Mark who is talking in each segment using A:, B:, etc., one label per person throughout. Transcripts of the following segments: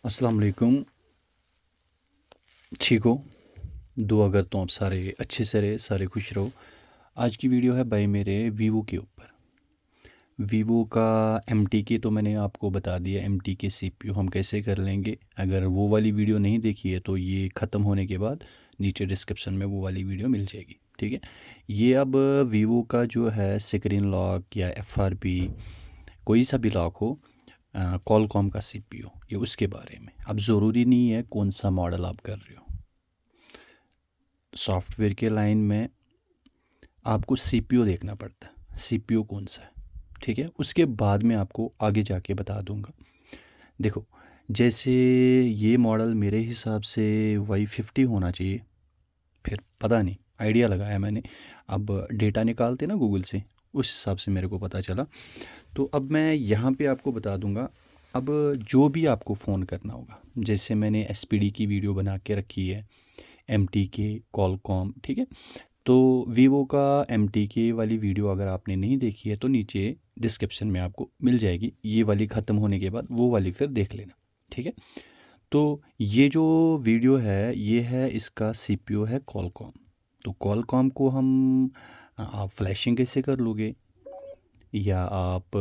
A: अस्सलाम वालेकुम। ठीक हो? दुआ करता हूँ आप सारे अच्छे से रहे, सारे खुश रहो। आज की वीडियो है भाई मेरे वीवो के ऊपर। वीवो का एम टी के तो मैंने आपको बता दिया, एम टी के सी पी यू हम कैसे कर लेंगे। अगर वो वाली वीडियो नहीं देखी है तो ये ख़त्म होने के बाद नीचे डिस्क्रिप्शन में वो वाली वीडियो मिल जाएगी, ठीक है। ये अब वीवो का जो है स्क्रीन लॉक या एफ आर पी कोई सा भी लॉक हो, कॉलकॉम का सी पी यू, ये उसके बारे में। अब ज़रूरी नहीं है कौन सा मॉडल आप कर रहे हो। सॉफ्टवेयर के लाइन में आपको सीपीयू देखना पड़ता है, सीपीयू कौन सा है, ठीक है। उसके बाद में आपको आगे जाके बता दूंगा। देखो, जैसे ये मॉडल मेरे हिसाब से Y50 होना चाहिए, फिर पता नहीं, आइडिया लगाया मैंने। अब डेटा निकालते ना गूगल से, उस हिसाब से मेरे को पता चला। तो अब मैं यहाँ पे आपको बता दूंगा। अब जो भी आपको फ़ोन करना होगा, जैसे मैंने एसपीडी की वीडियो बना के रखी है, एम टी के, कॉलकॉम, ठीक है। तो वीवो का एम टी के वाली वीडियो अगर आपने नहीं देखी है तो नीचे डिस्क्रिप्शन में आपको मिल जाएगी। ये वाली ख़त्म होने के बाद वो वाली फिर देख लेना, ठीक है। तो ये जो वीडियो है ये है, इसका सीपीयू है कॉलकॉम। तो कॉलकॉम को हम, आप फ्लैशिंग कैसे कर लोगे, या आप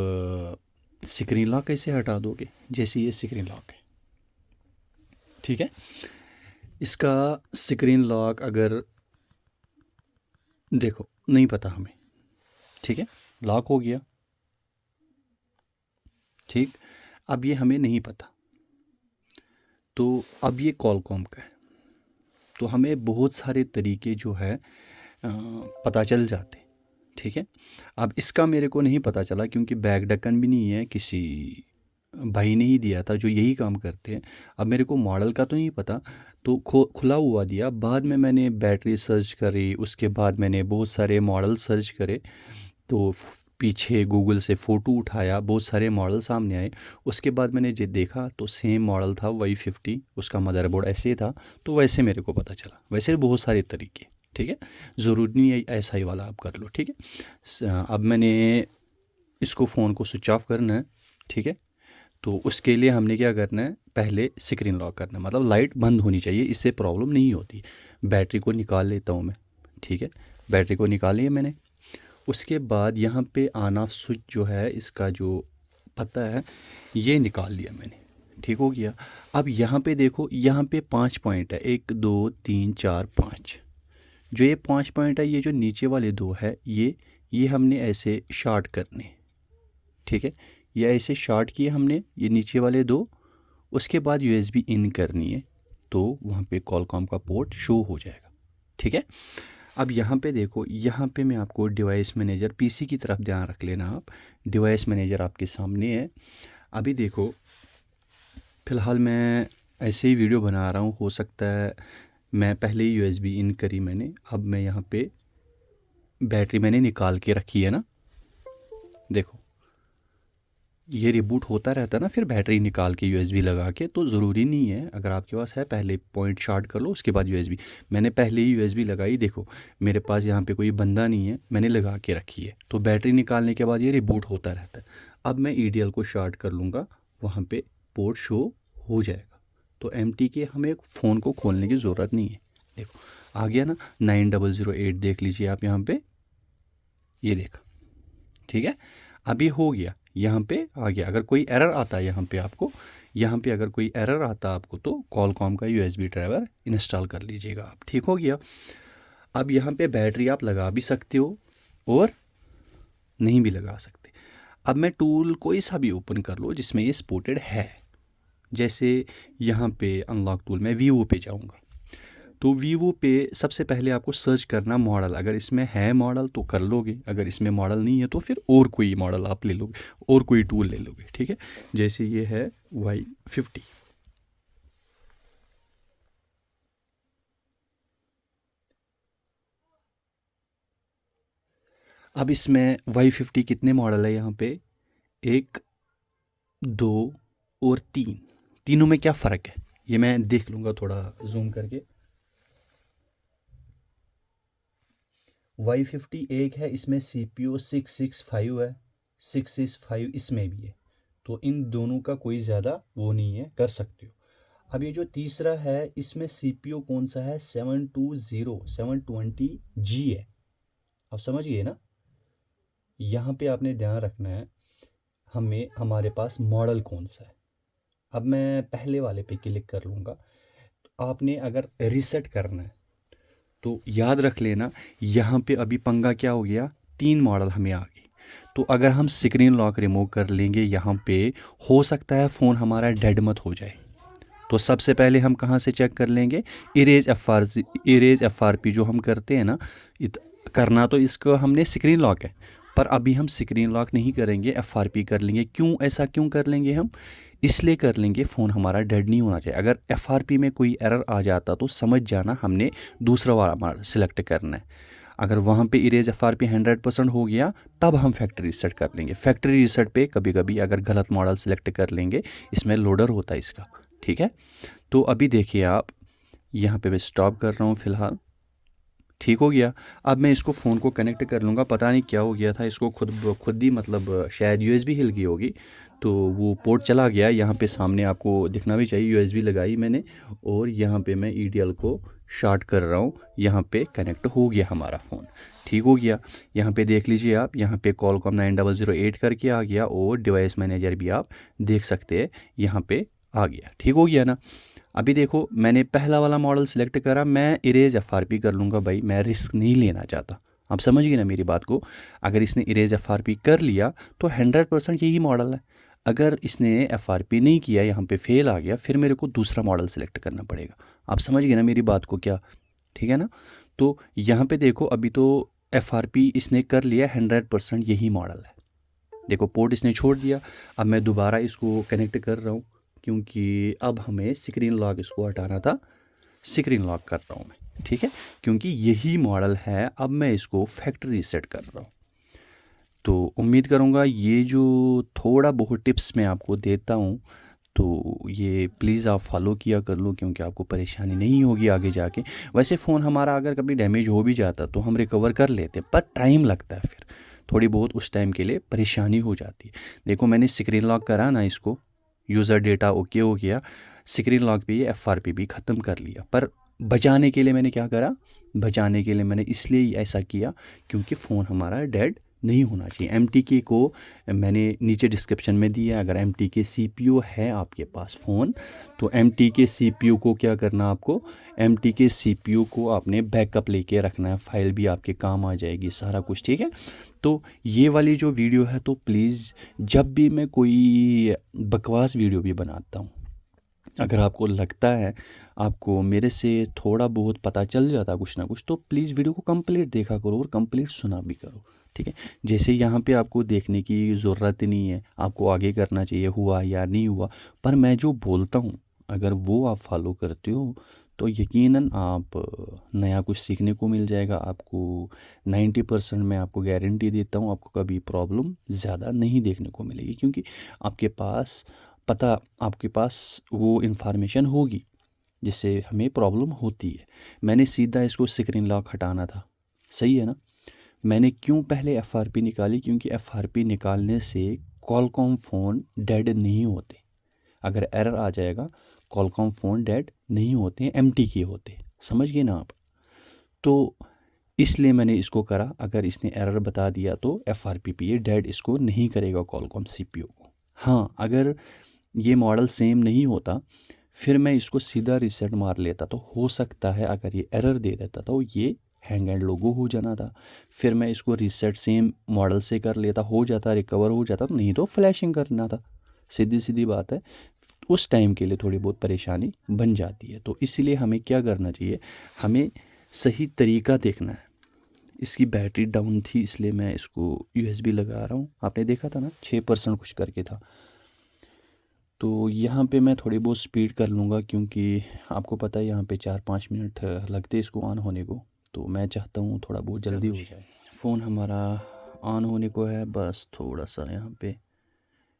A: स्क्रीन लॉक कैसे हटा दोगे। जैसे ये स्क्रीन लॉक है, ठीक है। इसका स्क्रीन लॉक अगर देखो नहीं पता हमें, ठीक है, लॉक हो गया, ठीक। अब ये हमें नहीं पता, तो अब ये कॉलकॉम का है। तो हमें बहुत सारे तरीके जो है पता चल जाते, ठीक है। अब इसका मेरे को नहीं पता चला क्योंकि बैक ढक्कन भी नहीं है, किसी भाई ने ही दिया था जो यही काम करते हैं। अब मेरे को मॉडल का तो नहीं पता, तो खुला हुआ दिया। बाद में मैंने बैटरी सर्च करी, उसके बाद मैंने बहुत सारे मॉडल सर्च करे। तो पीछे गूगल से फ़ोटो उठाया, बहुत सारे मॉडल सामने आए। उसके बाद मैंने जे देखा तो सेम मॉडल था Y50, उसका मदरबोर्ड ऐसे था। तो वैसे मेरे को पता चला। वैसे बहुत सारे तरीके, ठीक है, ज़रूरी नहीं है ऐसा ही वाला आप कर लो, ठीक है। अब मैंने इसको फ़ोन को स्विच ऑफ करना है, ठीक है। तो उसके लिए हमने क्या करना है, पहले स्क्रीन लॉक करना है, मतलब लाइट बंद होनी चाहिए, इससे प्रॉब्लम नहीं होती। बैटरी को निकाल लेता हूँ मैं, ठीक है। बैटरी को निकाल लिया मैंने। उसके बाद यहाँ पे ऑन ऑफ स्विच जो है, इसका जो पता है, ये निकाल लिया मैंने, ठीक हो गया। अब यहाँ पे देखो, यहाँ पे 5 पॉइंट है, 1 2 3 4 5। जो ये 5 पॉइंट है, ये जो नीचे वाले दो है, ये हमने ऐसे शॉर्ट करने, ठीक है। ये ऐसे शॉर्ट किए हमने, ये नीचे वाले दो। उसके बाद यूएसबी इन करनी है, तो वहाँ पे कॉलकॉम का पोर्ट शो हो जाएगा, ठीक है। अब यहाँ पे देखो, यहाँ पे मैं आपको डिवाइस मैनेजर, पीसी की तरफ ध्यान रख लेना आप। डिवाइस मैनेजर आपके सामने है। अभी देखो, फ़िलहाल मैं ऐसे ही वीडियो बना रहा हूँ, हो सकता है मैं पहले ही यूएसबी इन करी मैंने। अब मैं यहाँ पे बैटरी मैंने निकाल के रखी है ना, देखो ये रिबूट होता रहता है ना, फिर बैटरी निकाल के यूएसबी लगा के। तो ज़रूरी नहीं है, अगर आपके पास है पहले पॉइंट शॉर्ट कर लो, उसके बाद यूएसबी। मैंने पहले ही यूएसबी लगाई, देखो मेरे पास यहाँ पे कोई बंदा नहीं है, मैंने लगा के रखी है। तो बैटरी निकालने के बाद ये रिबूट होता रहता है। अब मैं ईडीएल को शॉर्ट कर लूँगा, वहाँ पर पोर्ट शो हो जाएगा। तो एम टी के हमें फ़ोन को खोलने की ज़रूरत नहीं है। देखो आ गया ना, 9008 देख लीजिए आप यहाँ पर, ये देखा, ठीक है। अभी हो गया, यहाँ पे आ गया। अगर कोई एरर आता है यहाँ पे आपको, यहाँ पे अगर कोई एरर आता है आपको, तो कॉलकॉम का यूएसबी ड्राइवर इंस्टॉल कर लीजिएगा आप, ठीक हो गया। अब यहाँ पे बैटरी आप लगा भी सकते हो और नहीं भी लगा सकते। अब मैं टूल कोई सा भी ओपन कर लो जिसमें ये सपोर्टेड है। जैसे यहाँ पे अनलॉक टूल, मैं वीवो पे जाऊँगा। तो वीवो पे सबसे पहले आपको सर्च करना मॉडल, अगर इसमें है मॉडल तो कर लोगे, अगर इसमें मॉडल नहीं है तो फिर और कोई मॉडल आप ले लोगे, और कोई टूल ले लोगे, ठीक है। जैसे ये है Y50। अब इसमें Y50 कितने मॉडल है यहाँ पे, 1 2 और 3। तीनों में क्या फ़र्क है ये मैं देख लूँगा थोड़ा जूम करके। Y50 एक है, इसमें CPU 665 है, 665 इसमें भी है। तो इन दोनों का कोई ज़्यादा वो नहीं है, कर सकते हो। अब ये जो तीसरा है इसमें सीपीयू कौन सा है, 720 है। आप समझिए ना, यहाँ पे आपने ध्यान रखना है हमें हमारे पास मॉडल कौन सा है। अब मैं पहले वाले पे क्लिक कर लूँगा। आपने अगर रीसेट करना है तो याद रख लेना, यहाँ पे अभी पंगा क्या हो गया, 3 मॉडल हमें आ गए। तो अगर हम स्क्रीन लॉक रिमूव कर लेंगे यहाँ पे, हो सकता है फ़ोन हमारा डेड मत हो जाए। तो सबसे पहले हम कहाँ से चेक कर लेंगे, इरेज एफ आर पी जो हम करते हैं ना, करना तो इसको हमने स्क्रीन लॉक है, पर अभी हम स्क्रीन लॉक नहीं करेंगे, एफ आर पी कर लेंगे। क्यों, ऐसा क्यों कर लेंगे हम, इसलिए कर लेंगे फ़ोन हमारा डेड नहीं होना चाहिए। अगर एफ आर पी में कोई एरर आ जाता तो समझ जाना हमने दूसरा वाला सिलेक्ट करना है। अगर वहाँ पे इरेज एफ आर पी 100% हो गया तब हम फैक्ट्री रीसेट कर लेंगे। फैक्ट्री रीसेट पे कभी कभी अगर गलत मॉडल सेलेक्ट कर लेंगे, इसमें लोडर होता है इसका, ठीक है। तो अभी देखिए आप, यहाँ पे मैं स्टॉप कर रहा हूँ फ़िलहाल, ठीक हो गया। अब मैं इसको फ़ोन को कनेक्ट कर लूँगा। पता नहीं क्या हो गया था इसको, खुद ही मतलब शायद यूएसबी हिल गई होगी, तो वो पोर्ट चला गया। यहाँ पे सामने आपको दिखना भी चाहिए, यूएसबी लगाई मैंने और यहाँ पे मैं ईडीएल को शॉर्ट कर रहा हूँ। यहाँ पे कनेक्ट हो गया हमारा फ़ोन, ठीक हो गया। यहाँ पे देख लीजिए आप, यहाँ पे कॉलकॉम 9008 करके आ गया और डिवाइस मैनेजर भी आप देख सकते हैं यहाँ पे आ गया, ठीक हो गया ना। अभी देखो मैंने पहला वाला मॉडल सेलेक्ट करा, मैं इरेज एफ आर पी कर लूँगा भाई, मैं रिस्क नहीं लेना चाहता। आप समझ गए ना मेरी बात को। अगर इसने इरेज एफ आर पी कर लिया तो 100% यही मॉडल है। अगर इसने एफ आर पी नहीं किया, यहाँ पे फेल आ गया, फिर मेरे को दूसरा मॉडल सेलेक्ट करना पड़ेगा। आप समझ गए ना मेरी बात को क्या, ठीक है ना। तो यहाँ पे देखो अभी तो एफ आर पी इसने कर लिया, 100% यही मॉडल है। देखो पोर्ट इसने छोड़ दिया। अब मैं दोबारा इसको कनेक्ट कर रहा हूँ क्योंकि अब हमें स्क्रीन लॉक इसको हटाना था। स्क्रीन लॉक कर रहा हूँ मैं, ठीक है, क्योंकि यही मॉडल है। अब मैं इसको फैक्ट्री रीसेट कर रहा हूँ। तो उम्मीद करूँगा ये जो थोड़ा बहुत टिप्स मैं आपको देता हूँ तो ये प्लीज़ आप फॉलो किया कर लो, क्योंकि आपको परेशानी नहीं होगी आगे जाके। वैसे फ़ोन हमारा अगर कभी डैमेज हो भी जाता तो हम रिकवर कर लेते, पर टाइम लगता है, फिर थोड़ी बहुत उस टाइम के लिए परेशानी हो जाती है। देखो मैंने स्क्रीन लॉक करा ना इसको, यूज़र डेटा ओके हो गया, स्क्रीन लॉक पे ये एफ आर पी भी ख़त्म कर लिया। पर बचाने के लिए मैंने क्या करा, बचाने के लिए मैंने इसलिए ऐसा किया क्योंकि फ़ोन हमारा डेड नहीं होना चाहिए। एम टी के को मैंने नीचे डिस्क्रिप्शन में दिया। अगर एम टी के सी पी यू है आपके पास फ़ोन, तो एम टी के सी पी यू को क्या करना, आपको एम टी के सी पी यू को आपने बैकअप लेके रखना है, फ़ाइल भी आपके काम आ जाएगी, सारा कुछ, ठीक है। तो ये वाली जो वीडियो है, तो प्लीज़ जब भी मैं कोई बकवास वीडियो भी बनाता हूँ, अगर आपको लगता है आपको मेरे से थोड़ा बहुत पता चल जाता कुछ ना कुछ, तो प्लीज़ वीडियो को कंप्लीट देखा करो और कंप्लीट सुना भी करो, ठीक है। जैसे यहाँ पे आपको देखने की ज़रूरत नहीं है, आपको आगे करना चाहिए हुआ या नहीं हुआ, पर मैं जो बोलता हूँ अगर वो आप फॉलो करते हो तो यकीनन आप नया कुछ सीखने को मिल जाएगा आपको। 90% मैं आपको गारंटी देता हूँ, आपको कभी प्रॉब्लम ज़्यादा नहीं देखने को मिलेगी, क्योंकि आपके पास वो इन्फॉर्मेशन होगी जिससे हमें प्रॉब्लम होती है। मैंने सीधा इसको स्क्रीन लॉक हटाना था, सही है ना। मैंने क्यों पहले एफ आर पी निकाली, क्योंकि एफ आर पी निकालने से कॉलकॉम फ़ोन डेड नहीं होते। अगर एरर आ जाएगा, कॉलकॉम फ़ोन डेड नहीं होते हैं, एम टी के होते, समझ गए ना आप। तो इसलिए मैंने इसको करा। अगर इसने एरर बता दिया तो एफ आर पी पे ये डेड इसको नहीं करेगा कॉलकॉम सी पी यू को। हाँ, अगर ये मॉडल सेम नहीं होता फिर मैं इसको सीधा रीसेट मार लेता, तो हो सकता है अगर ये एरर दे देता तो ये हैंग एंड लोगो हो जाना था। फिर मैं इसको रीसेट सेम मॉडल से कर लेता, हो जाता, रिकवर हो जाता, नहीं तो फ्लैशिंग करना था। सीधी सीधी बात है, उस टाइम के लिए थोड़ी बहुत परेशानी बन जाती है। तो इसीलिए हमें क्या करना चाहिए, हमें सही तरीका देखना है। इसकी बैटरी डाउन थी इसलिए मैं इसको यूएसबी लगा रहा हूँ। आपने देखा था ना 6% कुछ करके था। तो यहाँ पे मैं थोड़ी बहुत स्पीड कर लूँगा क्योंकि आपको पता है यहाँ पे 4-5 मिनट लगते इसको ऑन होने को, तो मैं चाहता हूँ थोड़ा बहुत जल्दी हो जाए। फ़ोन हमारा ऑन होने को है, बस थोड़ा सा यहाँ पे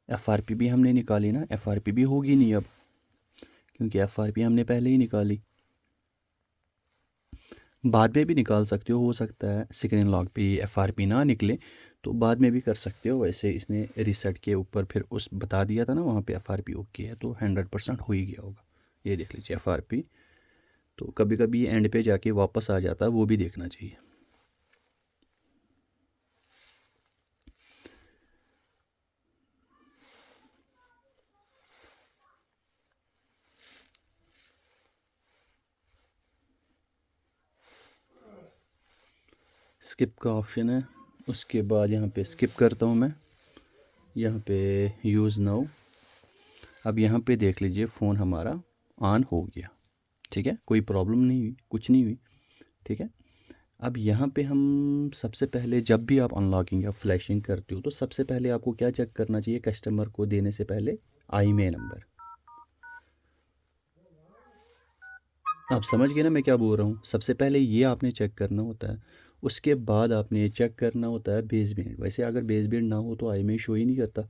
A: एफ आर पी भी हमने निकाली ना, एफ आर पी भी होगी नहीं अब क्योंकि एफ आर पी हमने पहले ही निकाली। बाद में भी निकाल सकते हो सकता है स्क्रीन लॉक पे एफ आर पी ना निकले तो बाद में भी कर सकते हो। वैसे इसने रीसेट के ऊपर फिर उस बता दिया था ना वहाँ पे एफ आर पी ओके है, तो 100% हो ही गया होगा, ये देख लीजिए FRP। तो कभी कभी एंड पे जाके वापस आ जाता है, वो भी देखना चाहिए। स्किप का ऑप्शन है, उसके बाद यहाँ पे स्किप करता हूँ मैं, यहाँ पे यूज़ नाउ। अब यहाँ पे देख लीजिए फ़ोन हमारा ऑन हो गया, ठीक है, कोई प्रॉब्लम नहीं हुई, कुछ नहीं हुई, ठीक है। अब यहाँ पे हम सबसे पहले जब भी आप अनलॉकिंग या फ्लैशिंग करते हो तो सबसे पहले आपको क्या चेक करना चाहिए कस्टमर को देने से पहले? IMEI number. आप समझ गए ना मैं क्या बोल रहा हूँ? सबसे पहले ये आपने चेक करना होता है, उसके बाद आपने चेक करना होता है बेस बैंड। वैसे अगर बेस बैंड ना हो तो IMEI शो ही नहीं करता,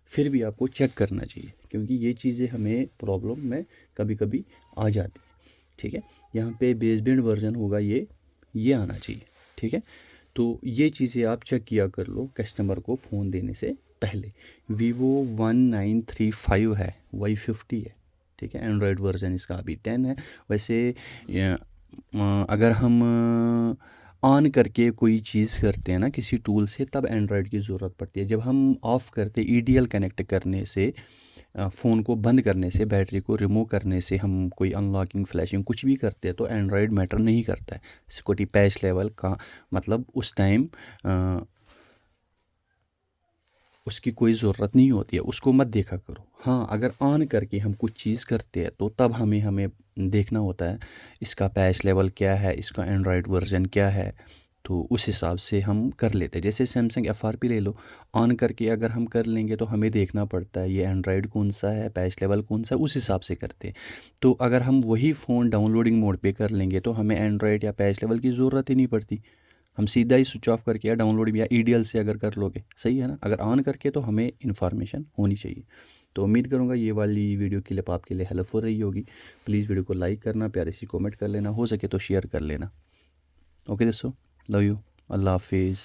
A: फिर भी आपको चेक करना चाहिए क्योंकि ये चीज़ें हमें प्रॉब्लम में कभी कभी आ जाती है, ठीक है। यहाँ पे बेस बैंड वर्जन होगा ये आना चाहिए, ठीक है। तो ये चीज़ें आप चेक किया कर लो कस्टमर को फ़ोन देने से पहले। Vivo 1935 है, Y50 है, ठीक है। एंड्रॉयड वर्जन इसका अभी 10 है। वैसे अगर हम ऑन करके कोई चीज़ करते हैं ना किसी टूल से, तब एंड्रॉयड की ज़रूरत पड़ती है। जब हम ऑफ़ करते EDL कनेक्ट करने से, फ़ोन को बंद करने से, बैटरी को रिमूव करने से हम कोई अनलॉकिंग फ्लैशिंग कुछ भी करते हैं तो एंड्रॉयड मैटर नहीं करता है। सिक्योरिटी पैच लेवल का मतलब उस टाइम उसकी कोई ज़रूरत नहीं होती है, उसको मत देखा करो। हाँ, अगर ऑन करके हम कुछ चीज़ करते हैं तो तब हमें देखना होता है इसका पैच लेवल क्या है, इसका एंड्रॉयड वर्जन क्या है, तो उस हिसाब से हम कर लेते हैं। जैसे सैमसंग FRP ले लो, ऑन करके अगर हम कर लेंगे तो हमें देखना पड़ता है ये एंड्रॉयड कौन सा है, पैच लेवल कौन सा है, उस हिसाब से करते हैं। तो अगर हम वही फ़ोन डाउनलोडिंग मोड पे कर लेंगे तो हमें एंड्रॉयड या पैच लेवल की ज़रूरत ही नहीं पड़ती, हम सीधा ही स्विच ऑफ करके या डाउनलोड या EDL से अगर कर लोगे, सही है ना। अगर ऑन करके तो हमें इन्फॉर्मेशन होनी चाहिए। तो उम्मीद करूँगा ये वाली वीडियो क्लिप आपके लिए हेल्पफुल रही होगी। प्लीज़ वीडियो को लाइक करना, प्यारे सी कमेंट कर लेना, हो सके तो शेयर कर लेना। ओके दोस्तों, लव यू, अल्लाह हाफिज़।